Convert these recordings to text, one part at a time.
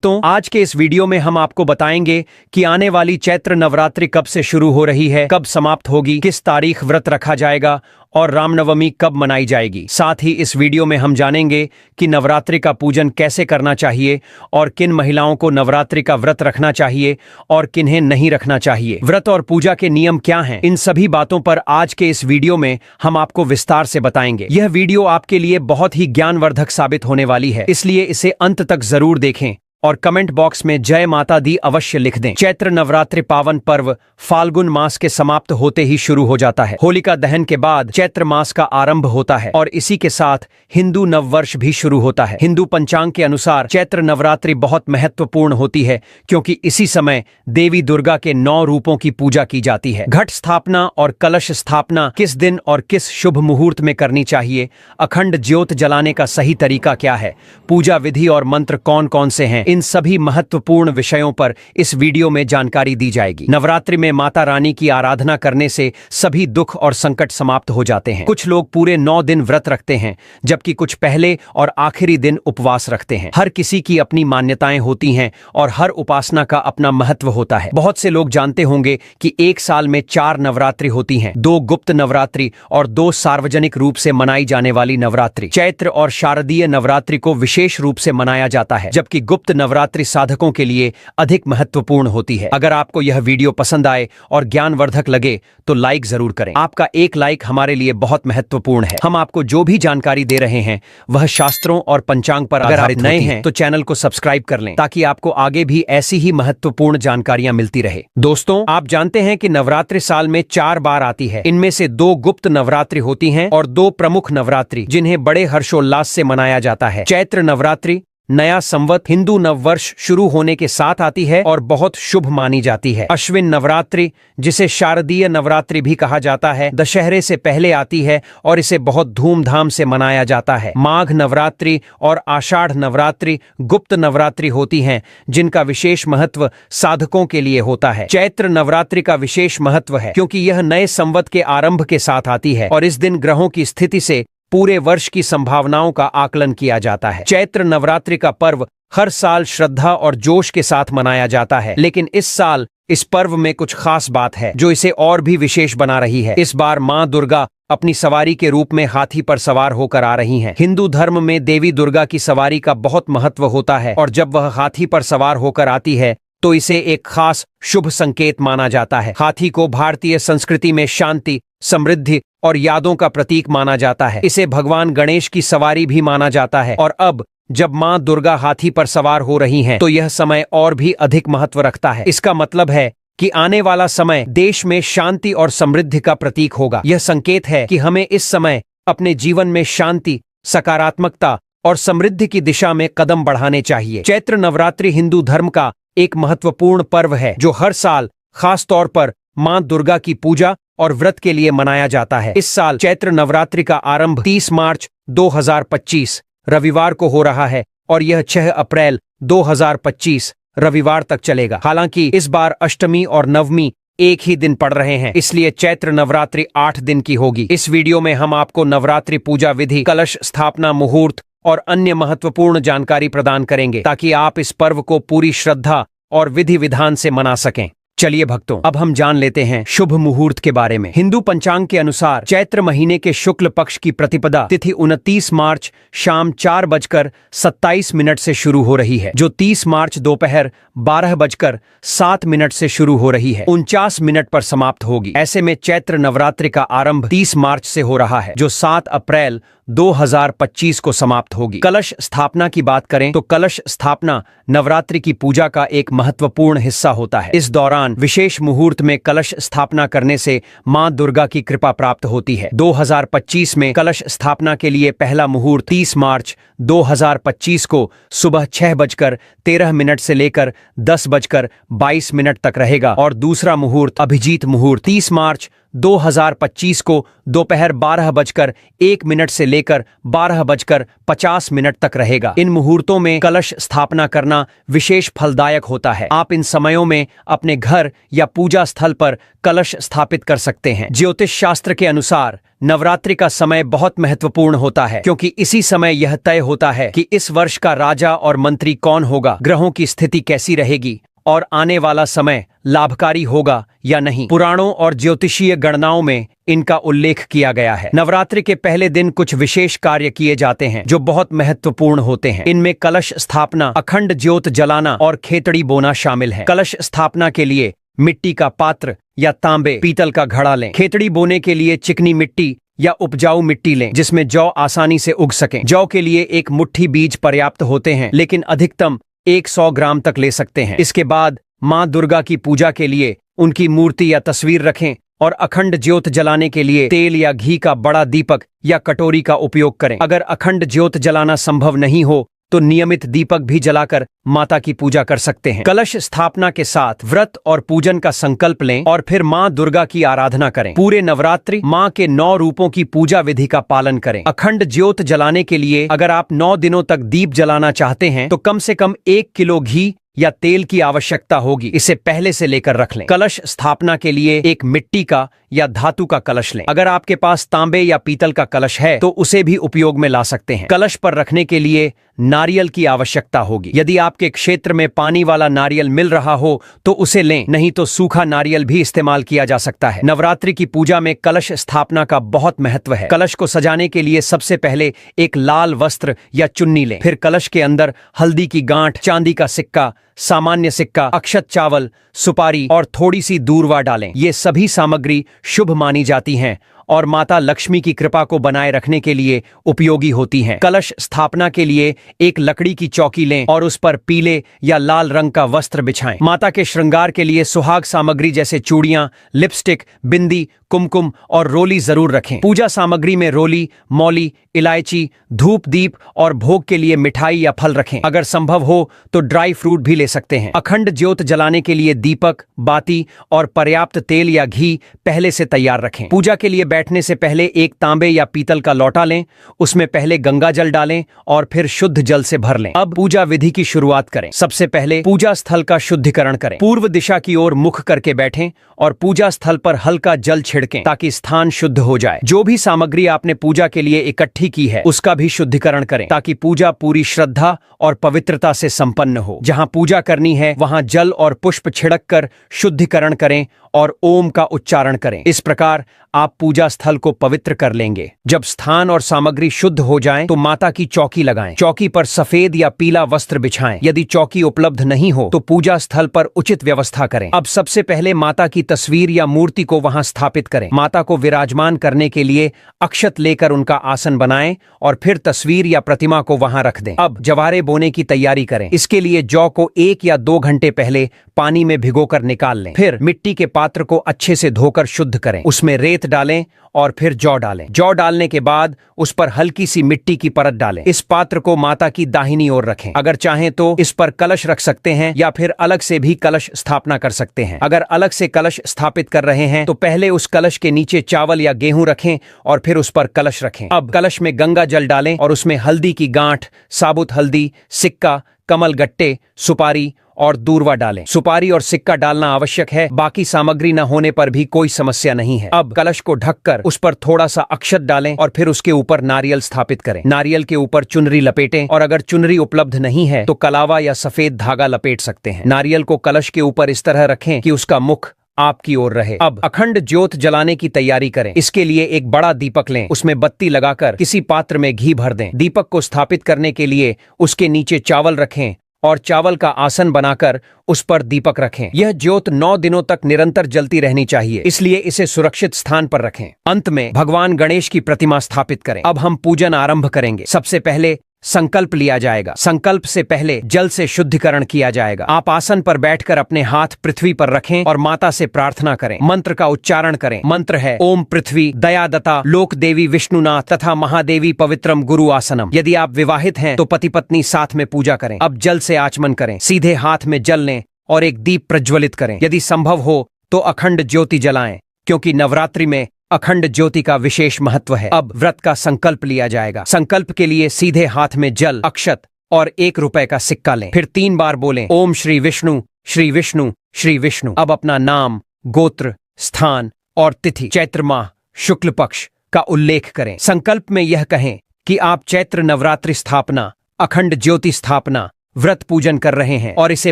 तो आज के इस वीडियो में हम आपको बताएंगे कि आने वाली चैत्र नवरात्रि कब से शुरू हो रही है, कब समाप्त होगी, किस तारीख व्रत रखा जाएगा और रामनवमी कब मनाई जाएगी। साथ ही इस वीडियो में हम जानेंगे कि नवरात्रि का पूजन कैसे करना चाहिए और किन महिलाओं को नवरात्रि का व्रत रखना चाहिए और किन्हें नहीं रखना चाहिए। व्रत और पूजा के नियम क्या हैं, इन सभी बातों पर आज के इस वीडियो में हम आपको विस्तार से बताएंगे। यह वीडियो आपके लिए बहुत ही ज्ञानवर्धक साबित होने वाली है, इसलिए इसे अंत तक जरूर देखें और कमेंट बॉक्स में जय माता दी अवश्य लिख दें। चैत्र नवरात्रि पावन पर्व फाल्गुन मास के समाप्त होते ही शुरू हो जाता है। होलिका दहन के बाद चैत्र मास का आरंभ होता है और इसी के साथ हिंदू नववर्ष भी शुरू होता है। हिंदू पंचांग के अनुसार चैत्र नवरात्रि बहुत महत्वपूर्ण होती है क्योंकि इसी समय देवी दुर्गा के 9 रूपों की पूजा की जाती है। घट स्थापना और कलश स्थापना किस दिन और किस शुभ मुहूर्त में करनी चाहिए, अखंड ज्योत जलाने का सही तरीका क्या है, पूजा विधि और मंत्र कौन कौन से हैं, इन सभी महत्वपूर्ण विषयों पर इस वीडियो में जानकारी दी जाएगी। नवरात्रि में माता रानी की आराधना करने से सभी दुख और संकट समाप्त हो जाते हैं। कुछ लोग पूरे 9 दिन व्रत रखते हैं जबकि कुछ पहले और आखिरी दिन उपवास रखते हैं। हर किसी की अपनी मान्यताएं होती हैं और हर उपासना का अपना महत्व होता है। बहुत से लोग जानते होंगे कि एक साल में 4 नवरात्रि होती हैं, 2 गुप्त नवरात्रि और 2 सार्वजनिक रूप से मनाई जाने वाली नवरात्रि। चैत्र और शारदीय नवरात्रि को विशेष रूप से मनाया जाता है जबकि गुप्त नवरात्रि साधकों के लिए अधिक महत्वपूर्ण होती है। अगर आपको यह वीडियो पसंद आए और ज्ञानवर्धक लगे तो लाइक जरूर करें। आपका एक लाइक हमारे लिए बहुत महत्वपूर्ण है। हम आपको जो भी जानकारी दे रहे हैं वह शास्त्रों और पंचांग पर आधारित नए हैं तो चैनल को सब्सक्राइब कर लें ताकि आपको आगे भी ऐसी ही महत्वपूर्ण जानकारियां मिलती रहे। दोस्तों, आप जानते हैं कि नवरात्रि साल में 4 बार आती है। इनमें से 2 गुप्त नवरात्रि होती हैं और 2 प्रमुख नवरात्रि जिन्हें बड़े हर्षोल्लास से मनाया जाता है। चैत्र नवरात्रि नया संवत हिंदू नववर्ष शुरू होने के साथ आती है और बहुत शुभ मानी जाती है। अश्विन नवरात्रि, जिसे शारदीय नवरात्रि भी कहा जाता है, दशहरे से पहले आती है और इसे बहुत धूमधाम से मनाया जाता है। माघ नवरात्रि और आषाढ़ नवरात्रि गुप्त नवरात्रि होती हैं जिनका विशेष महत्व साधकों के लिए होता है। चैत्र नवरात्रि का विशेष महत्व है क्योंकि यह नए संवत के आरंभ के साथ आती है और इस दिन ग्रहों की स्थिति से पूरे वर्ष की संभावनाओं का आकलन किया जाता है। चैत्र नवरात्रि का पर्व हर साल श्रद्धा और जोश के साथ मनाया जाता है, लेकिन इस साल इस पर्व में कुछ खास बात है जो इसे और भी विशेष बना रही है। इस बार मां दुर्गा अपनी सवारी के रूप में हाथी पर सवार होकर आ रही हैं। हिंदू धर्म में देवी दुर्गा की सवारी का बहुत महत्व होता है और जब वह हाथी पर सवार होकर आती है तो इसे एक खास शुभ संकेत माना जाता है। हाथी को भारतीय संस्कृति में शांति, समृद्धि और यादों का प्रतीक माना जाता है। इसे भगवान गणेश की सवारी भी माना जाता है और अब जब मां दुर्गा हाथी पर सवार हो रही हैं, तो यह समय और भी अधिक महत्व रखता है। इसका मतलब है कि आने वाला समय देश में शांति और समृद्धि का प्रतीक होगा। यह संकेत है कि हमें इस समय अपने जीवन में शांति, सकारात्मकता और समृद्धि की दिशा में कदम बढ़ाने चाहिए। चैत्र नवरात्रि हिंदू धर्म का एक महत्वपूर्ण पर्व है जो हर साल खास तौर पर मां दुर्गा की पूजा और व्रत के लिए मनाया जाता है। इस साल चैत्र नवरात्रि का आरंभ 30 मार्च 2025 रविवार को हो रहा है और यह 6 अप्रैल 2025 रविवार तक चलेगा। हालांकि इस बार अष्टमी और नवमी एक ही दिन पड़ रहे हैं, इसलिए चैत्र नवरात्रि 8 दिन की होगी। इस वीडियो में हम आपको नवरात्रि पूजा विधि, कलश स्थापना, मुहूर्त और अन्य महत्वपूर्ण जानकारी प्रदान करेंगे ताकि आप इस पर्व को पूरी श्रद्धा और विधि विधान से मना सकें। चलिए भक्तों, अब हम जान लेते हैं शुभ मुहूर्त के बारे में। हिंदू पंचांग के अनुसार चैत्र महीने के शुक्ल पक्ष की प्रतिपदा तिथि 29 मार्च शाम 4:27 से शुरू हो रही है, जो 30 मार्च दोपहर 12:07 से शुरू हो रही है, 49 मिनट पर समाप्त होगी। ऐसे में चैत्र नवरात्रि का आरंभ 30 मार्च से हो रहा है जो 7 अप्रैल 2025 को समाप्त होगी। कलश स्थापना की बात करें तो कलश स्थापना नवरात्रि की पूजा का एक महत्वपूर्ण हिस्सा होता है। इस दौरान विशेष मुहूर्त में कलश स्थापना करने से मां दुर्गा की कृपा प्राप्त होती है। 2025 में कलश स्थापना के लिए पहला मुहूर्त 30 मार्च 2025 को सुबह 6:13 से लेकर 10:22 तक रहेगा और दूसरा मुहूर्त अभिजीत मुहूर्त 30 मार्च 2025 को दोपहर 12:01 से लेकर 12:50 तक रहेगा। इन मुहूर्तों में कलश स्थापना करना विशेष फलदायक होता है। आप इन समयों में अपने घर या पूजा स्थल पर कलश स्थापित कर सकते हैं। ज्योतिष शास्त्र के अनुसार नवरात्रि का समय बहुत महत्वपूर्ण होता है, क्योंकि इसी समय यह तय होता है कि इस वर्ष का राजा और मंत्री कौन होगा, ग्रहों की स्थिति कैसी रहेगी और आने वाला समय लाभकारी होगा या नहीं। पुराणों और ज्योतिषीय गणनाओं में इनका उल्लेख किया गया है। नवरात्रि के पहले दिन कुछ विशेष कार्य किए जाते हैं जो बहुत महत्वपूर्ण होते हैं। इनमें कलश स्थापना, अखंड ज्योत जलाना और खेतड़ी बोना शामिल है। कलश स्थापना के लिए मिट्टी का पात्र या तांबे, पीतल का घड़ा लें। खेतड़ी बोने के लिए चिकनी मिट्टी या उपजाऊ मिट्टी लें जिसमें जौ आसानी से उग सके। जौ के लिए एक मुट्ठी बीज पर्याप्त होते हैं, लेकिन अधिकतम 100 ग्राम तक ले सकते हैं। इसके बाद मां दुर्गा की पूजा के लिए उनकी मूर्ति या तस्वीर रखें और अखंड ज्योत जलाने के लिए तेल या घी का बड़ा दीपक या कटोरी का उपयोग करें। अगर अखंड ज्योत जलाना संभव नहीं हो तो नियमित दीपक भी जलाकर माता की पूजा कर सकते हैं। कलश स्थापना के साथ व्रत और पूजन का संकल्प लें और फिर मां दुर्गा की आराधना करें। पूरे नवरात्रि मां के 9 रूपों की पूजा विधि का पालन करें। अखंड ज्योत जलाने के लिए अगर आप 9 दिनों तक दीप जलाना चाहते हैं तो कम से कम 1 किलो घी या तेल की आवश्यकता होगी। इसे पहले से लेकर रख लें। कलश स्थापना के लिए एक मिट्टी का या धातु का कलश लें। अगर आपके पास तांबे या पीतल का कलश है तो उसे भी उपयोग में ला सकते हैं। कलश पर रखने के लिए नारियल की आवश्यकता होगी। यदि आपके क्षेत्र में पानी वाला नारियल मिल रहा हो तो उसे लें, नहीं तो सूखा नारियल भी इस्तेमाल किया जा सकता है। नवरात्रि की पूजा में कलश स्थापना का बहुत महत्व है। कलश को सजाने के लिए सबसे पहले एक लाल वस्त्र या चुन्नी लें। फिर कलश के अंदर हल्दी की गांठ, चांदी का सिक्का, सामान्य सिक्का, अक्षत चावल, सुपारी और थोड़ी सी दूर्वा डालें। ये सभी सामग्री शुभ मानी जाती हैं और माता लक्ष्मी की कृपा को बनाए रखने के लिए उपयोगी होती हैं। कलश स्थापना के लिए एक लकड़ी की चौकी लें और उस पर पीले या लाल रंग का वस्त्र बिछाएं। माता के श्रृंगार के लिए सुहाग सामग्री जैसे चूड़ियां, लिपस्टिक, बिंदी, कुमकुम और रोली जरूर रखें। पूजा सामग्री में रोली, मौली, इलायची, धूप दीप और भोग के लिए मिठाई या फल रखें। अगर संभव हो तो ड्राई फ्रूट भी ले सकते हैं। अखंड ज्योत जलाने के लिए दीपक, बाती और पर्याप्त तेल या घी पहले से तैयार रखें। पूजा के लिए बैठने से पहले एक तांबे या पीतल का लौटा लें, उसमें पहले गंगा जल डालें और फिर शुद्ध जल से भर लें। अब पूजा विधि की शुरुआत करें। सबसे पहले पूजा स्थल का शुद्धिकरण करें। पूर्व दिशा की ओर मुख करके बैठें और पूजा स्थल पर हल्का जल छिड़कें ताकि स्थान शुद्ध हो जाए। जो भी सामग्री आपने पूजा के लिए इकट्ठी की है उसका भी शुद्धिकरण करें ताकि पूजा पूरी श्रद्धा और पवित्रता से संपन्न हो। जहां पूजा करनी है वहां जल और पुष्प छिड़क कर शुद्धिकरण करें और ओम का उच्चारण करें। इस प्रकार आप पूजा स्थल को पवित्र कर लेंगे। जब स्थान और सामग्री शुद्ध हो जाएं, तो माता की चौकी लगाएं। चौकी पर सफेद या पीला वस्त्र बिछाएं। यदि चौकी उपलब्ध नहीं हो तो पूजा स्थल पर उचित व्यवस्था करें। अब सबसे पहले माता की तस्वीर या मूर्ति को वहां स्थापित करें। माता को विराजमान करने के लिए अक्षत लेकर उनका आसन बनाएं और फिर तस्वीर या प्रतिमा को वहां रख दें। अब जवारे बोने की तैयारी करें। इसके लिए जौ को 1 या 2 घंटे पहले पानी में भिगोकर निकाल लें। फिर मिट्टी के पात्र को अच्छे से धोकर शुद्ध करें। उसमें रेत डालें और फिर जौ डालें। जौ डालने के बाद उस पर हल्की सी मिट्टी की परत डालें। इस पात्र को माता की दाहिनी ओर रखें। अगर चाहें तो इस पर कलश रख सकते हैं या फिर अलग से भी कलश स्थापना कर सकते हैं। अगर अलग से कलश स्थापित कर रहे हैं तो पहले उस कलश के नीचे चावल या गेहूं रखें और फिर उस पर कलश रखें। अब कलश में गंगा जल डालें और उसमें हल्दी की गांठ, साबुत हल्दी, सिक्का, कमल गट्टे, सुपारी और दूर्वा डालें। सुपारी और सिक्का डालना आवश्यक है, बाकी सामग्री न होने पर भी कोई समस्या नहीं है। अब कलश को ढककर उस पर थोड़ा सा अक्षत डालें और फिर उसके ऊपर नारियल स्थापित करें। नारियल के ऊपर चुनरी लपेटें और अगर चुनरी उपलब्ध नहीं है तो कलावा या सफेद धागा लपेट सकते हैं। नारियल को कलश के ऊपर इस तरह रखें कि उसका मुख आपकी ओर रहे। अब अखंड ज्योत जलाने की तैयारी करें। इसके लिए एक बड़ा दीपक लें, उसमें बत्ती लगाकर किसी पात्र में घी भर दें। दीपक को स्थापित करने के लिए उसके नीचे चावल रखें और चावल का आसन बनाकर उस पर दीपक रखें। यह ज्योत 9 दिनों तक निरंतर जलती रहनी चाहिए, इसलिए इसे सुरक्षित स्थान पर रखें। अंत में भगवान गणेश की प्रतिमा स्थापित करें। अब हम पूजन आरंभ करेंगे। सबसे पहले संकल्प लिया जाएगा। संकल्प से पहले जल से शुद्धिकरण किया जाएगा। आप आसन पर बैठकर अपने हाथ पृथ्वी पर रखें और माता से प्रार्थना करें। मंत्र का उच्चारण करें। मंत्र है ओम पृथ्वी दयादता लोक देवी विष्णुनाथ तथा महादेवी पवित्रम गुरु आसनम। यदि आप विवाहित हैं तो पति पत्नी साथ में पूजा करें। अब जल से आचमन करें। सीधे हाथ में जल लें और एक दीप प्रज्वलित करें। यदि संभव हो तो अखंड ज्योति जलाएं, क्योंकि नवरात्रि में अखंड ज्योति का विशेष महत्व है। अब व्रत का संकल्प लिया जाएगा। संकल्प के लिए सीधे हाथ में जल, अक्षत और 1 रुपए का सिक्का लें। फिर 3 बार बोलें ओम श्री विष्णु श्री विष्णु श्री विष्णु। अब अपना नाम, गोत्र, स्थान और तिथि, चैत्र माह, शुक्ल पक्ष, का उल्लेख करें। संकल्प में यह कहें कि आप चैत्र नवरात्रि स्थापना, अखंड ज्योति स्थापना, व्रत पूजन कर रहे हैं और इसे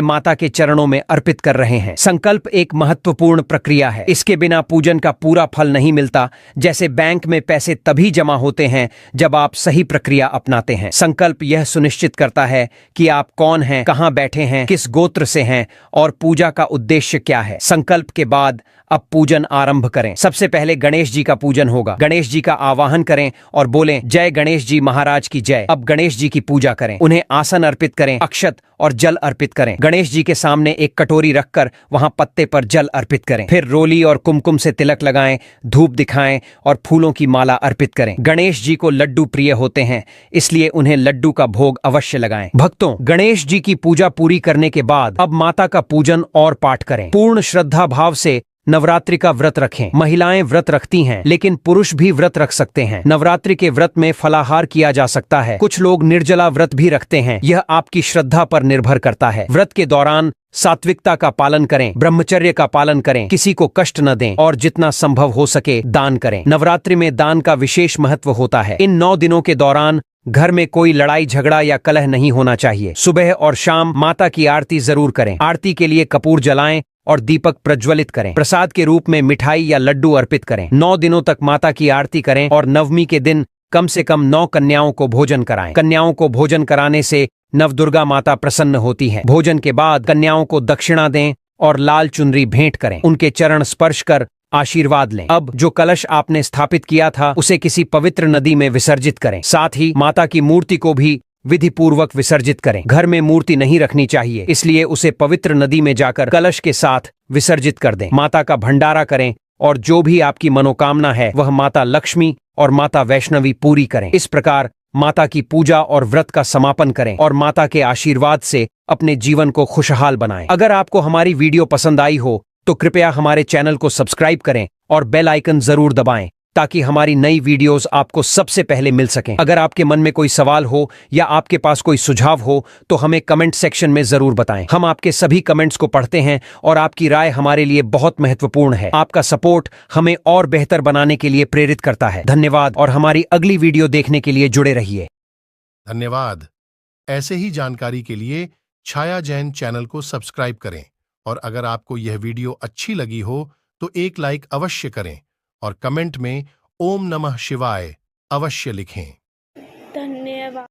माता के चरणों में अर्पित कर रहे हैं। संकल्प एक महत्वपूर्ण प्रक्रिया है। इसके बिना पूजन का पूरा फल नहीं मिलता। जैसे बैंक में पैसे तभी जमा होते हैं जब आप सही प्रक्रिया अपनाते हैं। संकल्प यह सुनिश्चित करता है कि आप कौन हैं, कहां बैठे हैं, किस गोत्र से हैं और पूजा का उद्देश्य क्या है। संकल्प के बाद अब पूजन आरंभ करें। सबसे पहले गणेश जी का पूजन होगा। गणेश जी का आवाहन करें और बोलें, जय गणेश जी महाराज की जय। अब गणेश जी की पूजा करें। उन्हें आसन अर्पित करें, अक्षत और जल अर्पित करें। गणेश जी के सामने एक कटोरी रखकर वहां पत्ते पर जल अर्पित करें। फिर रोली और कुमकुम से तिलक लगाएं, धूप दिखाएं और फूलों की माला अर्पित करें। गणेश जी को लड्डू प्रिय होते हैं, इसलिए उन्हें लड्डू का भोग अवश्य लगाएं। भक्तों, गणेश जी की पूजा पूरी करने के बाद अब माता का पूजन और पाठ करें। पूर्ण श्रद्धा भाव से नवरात्रि का व्रत रखें। महिलाएं व्रत रखती हैं, लेकिन पुरुष भी व्रत रख सकते हैं। नवरात्रि के व्रत में फलाहार किया जा सकता है। कुछ लोग निर्जला व्रत भी रखते हैं। यह आपकी श्रद्धा पर निर्भर करता है। व्रत के दौरान सात्विकता का पालन करें, ब्रह्मचर्य का पालन करें, किसी को कष्ट न दें और जितना संभव हो सके दान करें। नवरात्रि में दान का विशेष महत्व होता है। इन 9 दिनों के दौरान घर में कोई लड़ाई झगड़ा या कलह नहीं होना चाहिए। सुबह और शाम माता की आरती जरूर करें। आरती के लिए कपूर जलाएं और दीपक प्रज्वलित करें। प्रसाद के रूप में मिठाई या लड्डू अर्पित करें। 9 दिनों तक माता की आरती करें और नवमी के दिन कम से कम 9 कन्याओं को भोजन कराएं। कन्याओं को भोजन कराने से नवदुर्गा माता प्रसन्न होती है। भोजन के बाद कन्याओं को दक्षिणा दें और लाल चुनरी भेंट करें। उनके चरण स्पर्श कर आशीर्वाद लें। अब जो कलश आपने स्थापित किया था उसे किसी पवित्र नदी में विसर्जित करें। साथ ही माता की मूर्ति को भी विधि पूर्वक विसर्जित करें। घर में मूर्ति नहीं रखनी चाहिए, इसलिए उसे पवित्र नदी में जाकर कलश के साथ विसर्जित कर दें। माता का भंडारा करें और जो भी आपकी मनोकामना है वह माता लक्ष्मी और माता वैष्णवी पूरी करें। इस प्रकार माता की पूजा और व्रत का समापन करें और माता के आशीर्वाद से अपने जीवन को खुशहाल बनाएं। अगर आपको हमारी वीडियो पसंद आई हो तो कृपया हमारे चैनल को सब्सक्राइब करें और बेल आइकन जरूर दबाएं ताकि हमारी नई वीडियोस आपको सबसे पहले मिल सकें। अगर आपके मन में कोई सवाल हो या आपके पास कोई सुझाव हो तो हमें कमेंट सेक्शन में जरूर बताएं। हम आपके सभी कमेंट्स को पढ़ते हैं और आपकी राय हमारे लिए बहुत महत्वपूर्ण है। आपका सपोर्ट हमें और बेहतर बनाने के लिए प्रेरित करता है। धन्यवाद और हमारी अगली वीडियो देखने के लिए जुड़े रहिए। धन्यवाद। ऐसे ही जानकारी के लिए छाया जैन चैनल को सब्सक्राइब करें और अगर आपको यह वीडियो अच्छी लगी हो तो एक लाइक अवश्य करें और कमेंट में ओम नमः शिवाय अवश्य लिखें। धन्यवाद।